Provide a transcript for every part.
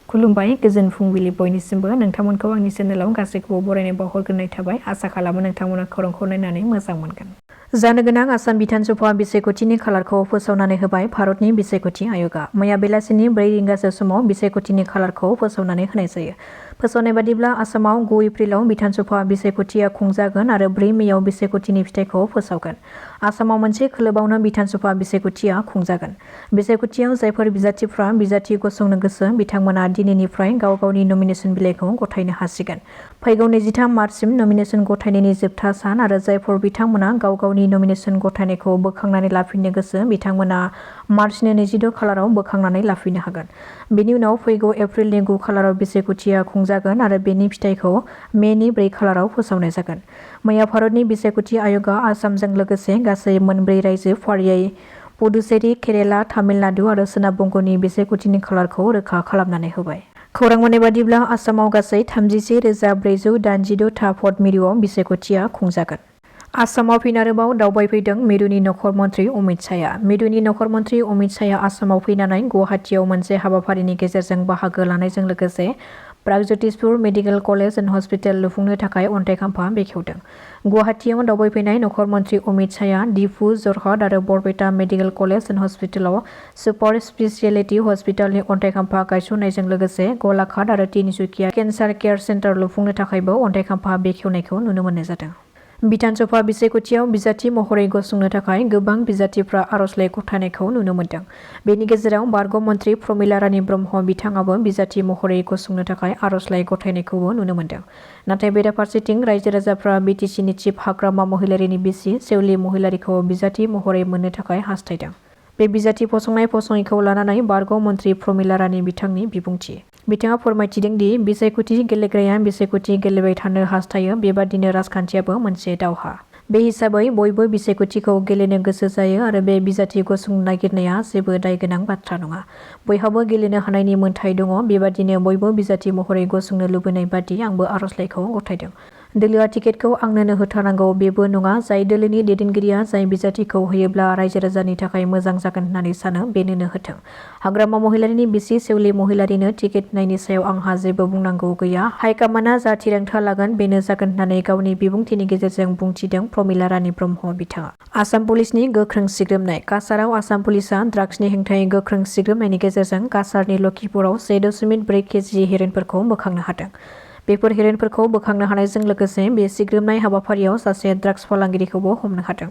खुलुमबाय गोजोन फुंबिलि बयनिसिमबो नोंथांमोनखौ आंनि चेनेलाव गासैखौबो बरायनाय बावहरग्रोनाय थाबाय आसा खालामो नोंथांमोना खौरांखौ नायनानै मोजां मोनगोन। जानो गोनां आसाम बिधानसभा बिसायख'थिनि खालारखौ फोसावनानै होबाय भारतनि बिसायख'थि आय'गा। मैया बेलासिनि 4 रिंगासो समाव बिसायख'थिनि खालारखौ फोसावनानै होनाय जायो। फोसावनाय बादिब्ला आसामाव 9 एप्रिलाव बिधानसभा बिसायख'थिया खुंजागोन आरो 4 मेयाव बिसायख'थिनि फिथाइखौ फोसावगोन। आसामाव मोनसे खोलोबावनो बिधानसभा बिसायख'थिया खुंजागोन। बिसायख'थियाव जायफोर बिजाथिफ्रा बिजाथि गसंनो गोसो बिथांमोना दिनैनिफ्राय गाव गावनि नमिनेसन बिलाइखौ गथायनो हासिगोन। फैगौ 23 मार्चसिम नमिनेसन गथायनायनि जोबथा सान आरो जायफोर बिथांमोना गाव गावनि नमिनेसन गथायनायखौ बोखांनानै लाफिननो गोसो बिथांमोना मार्चनि 26 खालाराव बोखांनानै लाफिननो हागोन। बेनि उनाव फैगौ एप्रिलनि 9 खालाराव बिसायख'थिया खुंजागोन आरो बेनि फिथाइखौ मेनि 4 खालाराव फोसावनाय जागोन। मैया भारतनि बिसायख'थि आय'गा आसामजों लोगोसे गासै 4 रायजो फारियै पुडुचेरी, केरेला, तामिलनाडु आरो सोनाब बंग'नि बिसायख'थिनि खालारखौ रोखा खालामनानै होबाय। खौरां मोननाय बादिब्ला आसामाव गासै 31,486 था भट मिरुआव बिसायख'थिया खुंजागोन। आसामाव फिन आरोबाव दावबायफैदों मिरुनि नखर मन्थ्रि अमित शाहआ। मिरुनि नखर मन्थ्रि अमित शाहआ आसामाव फैनानै गुवाहाटीआव मोनसे हाबाफारिनि गेजेरजों बाहागो लानायजों लोगोसे प्रागज्यतिसपुर मेडिकेल कलेज एन्ड हस्पिटाल लुफुंनो थाखाय अन्थाइ खाम्फा बेखेवदों। गुवाहाटीआव दावबायफैनाय नखर मन्थ्रि अमित शाहआ डिफु, जरहाट आरो बरपेटा मेडिकेल कलेज एन्ड हस्पिटालाव सुपार स्पेशियेलिटि हस्पिटालनि अन्थाइ खाम्फा गायसननायजों लोगोसे गलाघाट आरो तिनिसुकिया केन्सार केयार सेन्टार लुफुंनो थाखायबो अन्थाइ खाम्फा बेखेवनायखौ नुनो मोननाय जादों। बिधानसभा बिसायख'थियाव बिजाथि महरै गसंनो थाखाय गोबां बिजाथिफ्रा आर'जलाइ गथायनायखौ नुनो मोन्दों। बेनि गेजेराव बारग' मन्थ्रि प्रमिला रानी ब्रह्म बिथाङाबो बिजाथि महरै गसंनो थाखाय आर'जलाइ गथायनायखौबो नुनो मोन्दों। नाथाय बेराफारसेथिं रायजो राजाफ्रा बिटिसिनि चिफ हाग्रामा महिलारीनि बिसि सेउलि महिलारीखौ बिजाथि महरै मोननो थाखाय हास्थायदों। बे बिजाथि फसंनायखौ लानानै बारग' मन्थ्रि प्रमिला रानी बिथांनि बिबुंथि। बिथाङा फोरमायथिदों दि बिसायख'थि गेलेग्राया बिसायख'थि गेलेबाय थानो हास्थायो बेबादिनो राजखान्थियाबो मोनसे दावहा। बे हिसाबै बयबो बिसायख'थिखौ गेलेनो गोसो जायो आरो बे बिजाथि गसंनो नागिरनाया जेबो दायगोनां बाथ्रा नङा। बयहाबो गेलेनो हानायनि मोन्थाय दङ बेबादिनो बयबो बिजाथि महरै गसंनो लुबैनाय बादि आंबो आर'जलाइखौ गथायदों। दोलोआ टिकेटखौ आंनोनो होथारनांगौ बेबो नङा जाय दोलोनि दैदेनगिरिया जाय बिजाथिखौ होयोब्ला रायजो राजानि थाखाय मोजां जागोन होननानै सानो बेनोनो होथों। हाग्रामा महिलारीनि बिसि सेउलि महिलारीनो टिकेट होनायनि सायाव आंहा जेबो बुंनांगौ गैया हाइकामान्डआ जा थिरांथा लागोन बेनो जागोन होननानै गावनि बिबुंथिनि गेजेरजों बुंथिदों प्रमिला रानी ब्रह्म बिथाङा। आसाम पुलिसनि गोख्रों सिग्रोमनाय काछाराव आसाम पुलिसआ ड्राग्सनि हेंथायै गोख्रों सिग्रोमनायनि गेजेरजों काछारनि लखिपुराव 1.4 केजि हेर'इनफोरखौ बोखांनो हादों। बेफोर हेर'इनफोरखौ बोखांनो हानायजों लोगोसे बे सिग्रोमनाय हाबाफारियाव सासे ड्राग्स फालांगिरिखौबो हमनो हादों।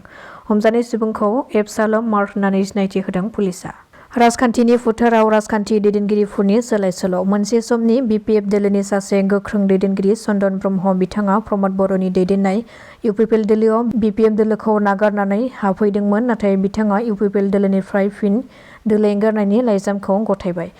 हमजानाय सुबुंखौ एबसालम मार होननानै सिनायथि होदों पुलिसआ। राजखान्थिनि फोथाराव राजखान्थि दैदेनगिरिफोरनि सोलाय-सोल'। मोनसे समनि बिपिएफ दोलोनि सासे गोख्रों दैदेनगिरि चन्दन ब्रह्म बिथाङा प्रमद बर'नि दैदेननाय इउपिपिएल दोलोआव बिपिएफ दोलोखौ नागारनानै हाबफैदोंमोन नाथाय बिथाङा इउपिपिएल दोलोनिफ्राय फिन दोलो एंगारनायनि लाइजामखौ गथायबाय।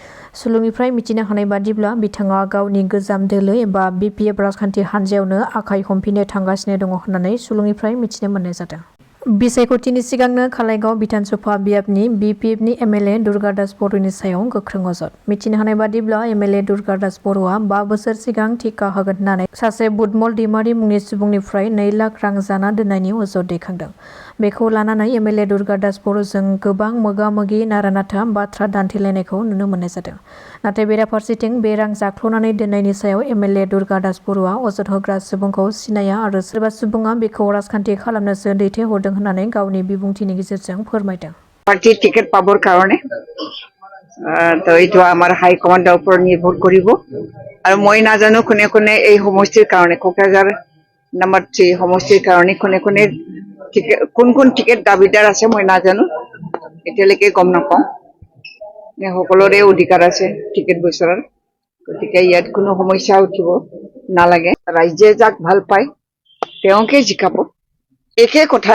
सुलुंनिफ्राय मिथिनो हानाय बादिब्ला बिथाङा गावनि गोजाम दोलो एबा बिपिएफ राजखान्थि हान्जायावनो आखाइ हमफिननो थांगासिनो दङ होननानै सुलुंनिफ्राय मिथिनो मोननाय जादों। बिसायख'थिनि सिगांनो खालाइगाव बिधानसभा बियाबनि बिपिएफनि एमएलए दुर्गादास बर'नि सायाव गोख्रों अजद। मिथिनो हानाय बादिब्ला एमएलए दुर्गादास बर'आ 5 बोसोर सिगां टिका होगोन होननानै सासे बुदमल दैमारि मुंनि सुबुंनिफ्राय 2 लाख रां जाना दोननायनि अजद दैखांदों। बेखौ लानानै एमएलए दुर्गादास बर'जों गोबां मोगा-मोगि नारा-नाथा बाथ्रा दान्थेलायनायखौ नुनो मोननाय जादों। नाथाय बेराफारसेथिं बे रां जाख्ल'नानै दोननायनि सायाव एमएलए दुर्गादास बर'आ अजद होग्रा सुबुंखौ सिनाया आरो सोरबा सुबुङा बेखौ राजखान्थि खालामनोसो दैथायहरदों होननानै गावनि बिबुंथिनि गेजेरजों फोरमायदों। পার্টির টিকেট পাবৰ কাৰণে তো এইটো আমাৰ হাই কমাণ্ডৰ ওপৰত নিৰ্ভৰ কৰিব আৰু মই নাজানো কোনে কোনে এই সমষ্টিৰ কাৰণে কোকৰাঝাৰ নম্বৰ 3 সমষ্টিৰ কাৰণে কোনে কোনে কোন কোন টিকেট দাবীদাৰ আছে মই নাজানো এতিয়ালৈকে গম নাপাওঁ সকলোৰে অধিকাৰ আছে টিকেট বিচৰাৰ গতিকে ইয়াত কোনো সমস্যা উঠিব নালাগে ৰাজ্যে যাক ভাল পায় তেওঁকে জিকাব একে কথা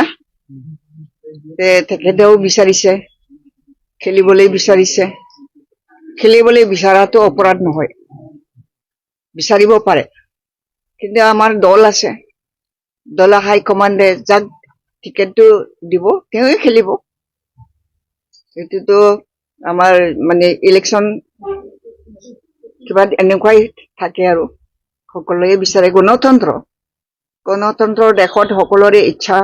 তেখেতেও বিচাৰিছে খেলিবলৈ বিচাৰিছে খেলিবলৈ বিচৰাটো অপৰাধ নহয় বিচাৰিব পাৰে কিন্তু আমাৰ দল আছে দল হাই কমাণ্ডে যাক টিকেটটো দিব তেওঁই খেলিব এটোতো আমাৰ মানে ইলেকশন কিবা এনেকুৱাই থাকে আৰু সকলোৱে বিচাৰে গণতন্ত্ৰ দেশত সকলোৰে ইচ্ছা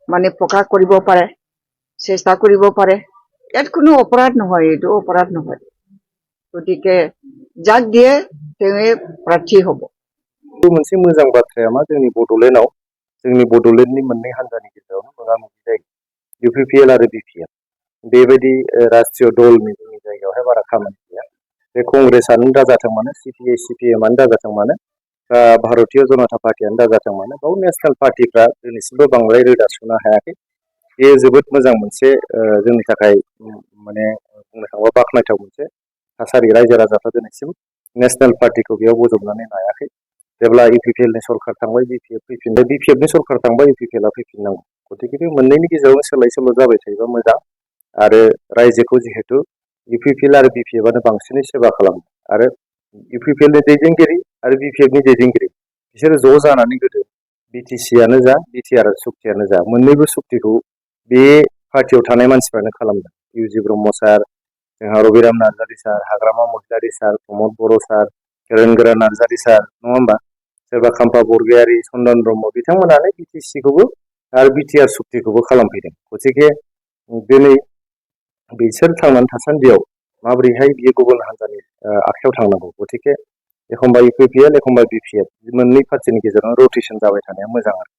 মানে প্ৰকাশ কৰিব পাৰে চেষ্টা কৰিব পাৰে ইয়াত কোনো অপৰাধ নহয় এইটো অপৰাধ নহয় गतिके जाक দিয়ে তেওঁ प्रार्थी হব। मोनसे मोजां बाथ्राया मा जोंनि बड'लेण्डनि मोननै हान्जानि गेजेरावनो मोगा-मोगि जायो UPPL आरो BPL बेबायदि राष्ट्रीय दलनि जोंनि जायगायावहाय बारा खामानि गैया बे कंग्रेसआनो दाजाथों मानो CPI CPM आनो दाजाथों मानो भारतीय जनता पार्टीआनो दाजाथों मानो बाव नेशनेल पार्टीफ्रा दिनैसिमबो बांद्राय रोदा सुनो हायाखै बेयो जोबोद मोजां मोनसे जोंनि थाखाय माने बुंनो थाङोबा बाख्नायथाव मोनसे थासारि रायजो राजाफ्रा दिनैसिम नेशनेल पार्टीखौ बेयाव बोजबनानै लायाखै जेब्ला UPPL नि सरकार थांबाय BPF फैफिनबाय BPF नि सरकार थांबाय UPPL आ फैफिननांगौ गतिके मोननैनि गेजेरावनो सोलाय सोल' जाबाय थायोबा मोजां आरो रायजोखौ जिहेतु UPPL आरो BPF आनो बांसिनै सेवा खालामो आरो UPPL नि दैदेनगिरि आरो BPF नि दैदेनगिरि बिसोरो ज' जानानै गोदो BTC आनो जा BTR सुक्तियानो जा मोननैबो सुक्तिखौ बे पार्टीयाव थानाय मानसिफ्रानो खालामदों UG ब्रह्म सार जोंहा रबिराम नार्जारि सार हाग्रामा महिलारि सार प्रमद बर' सार गोरों नार्जारि सार नङा होमबा सोरबा खाम्फा बरगयारि चन्दन ब्रह्म बिथांमोनानो BTC खौबो आरो BTR सुक्तिखौबो खालामफैदों गतिके दिनै बिसोर थांनानै थासान्दियाव माबोरैहाय बियो गुबुन हान्जानि आखायाव थांनांगौ गतिके एखम्बा UPPL एखम्बा BPF मोननै पार्टीनि गेजेराव रटेसन जाबाय थानाया मोजां आरो